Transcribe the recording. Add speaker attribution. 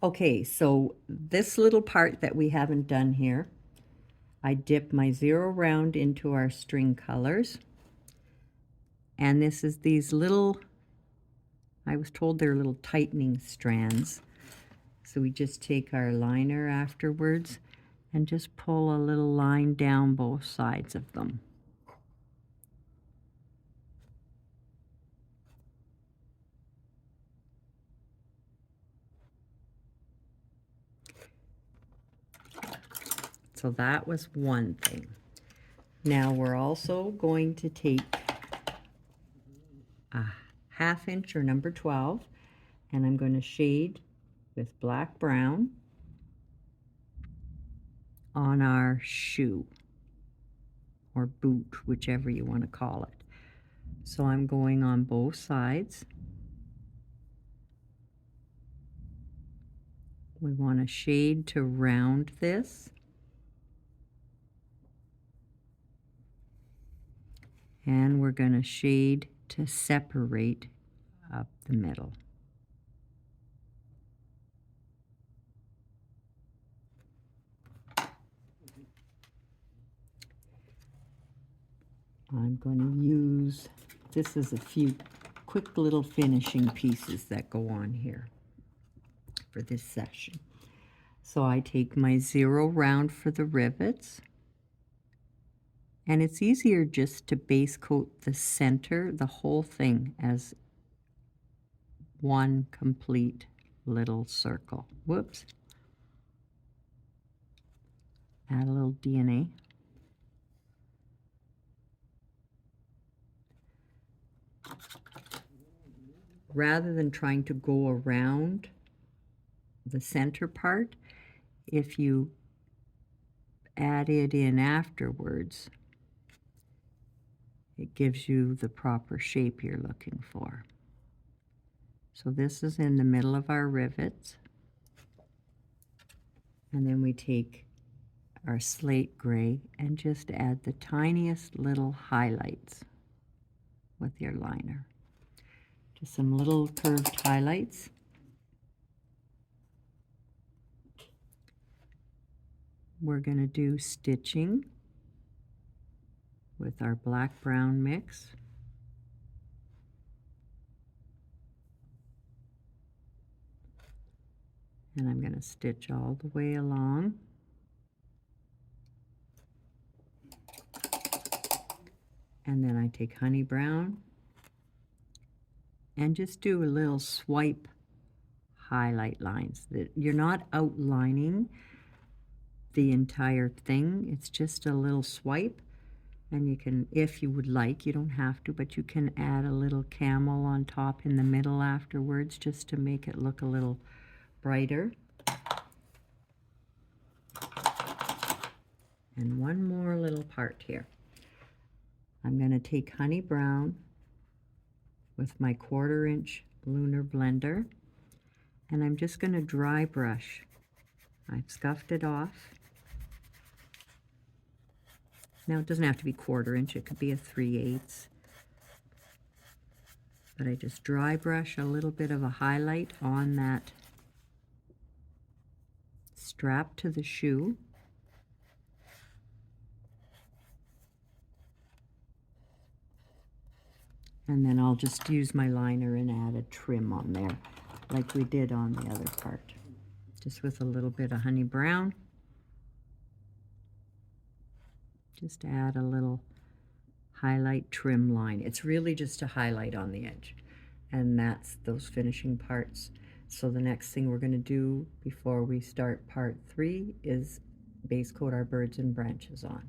Speaker 1: Okay, so this little part that we haven't done here, I dip my 0 round into our string colors. And this is these little, I was told they're little tightening strands. So we just take our liner afterwards and just pull a little line down both sides of them. So that was one thing. Now we're also going to take a 1/2 inch or number 12, and I'm going to shade with black brown on our shoe or boot, whichever you want to call it. So I'm going on both sides. We want to shade to round this. And we're going to shade to separate up the middle. I'm going to use, this is a few quick little finishing pieces that go on here for this session. So I take my 0 round for the rivets, and it's easier just to base coat the center, the whole thing, as one complete little circle. Whoops. Add a little DNA. Rather than trying to go around the center part, if you add it in afterwards, it gives you the proper shape you're looking for. So this is in the middle of our rivets. And then we take our slate gray and just add the tiniest little highlights with your liner. Just some little curved highlights. We're going to do stitching with our black-brown mix. And I'm going to stitch all the way along. And then I take honey brown and just do a little swipe highlight lines. That you're not outlining the entire thing, it's just a little swipe. And you can, if you would like, you don't have to, but you can add a little camel on top in the middle afterwards just to make it look a little brighter. And one more little part here. I'm going to take honey brown with my 1/4 inch lunar blender, and I'm just going to dry brush. I've scuffed it off. Now it doesn't have to be 1/4 inch, it could be a 3/8. But I just dry brush a little bit of a highlight on that strap to the shoe. And then I'll just use my liner and add a trim on there, like we did on the other part. Just with a little bit of honey brown. Just add a little highlight trim line. It's really just a highlight on the edge. And that's those finishing parts. So the next thing we're going to do before we start part 3 is base coat our birds and branches on.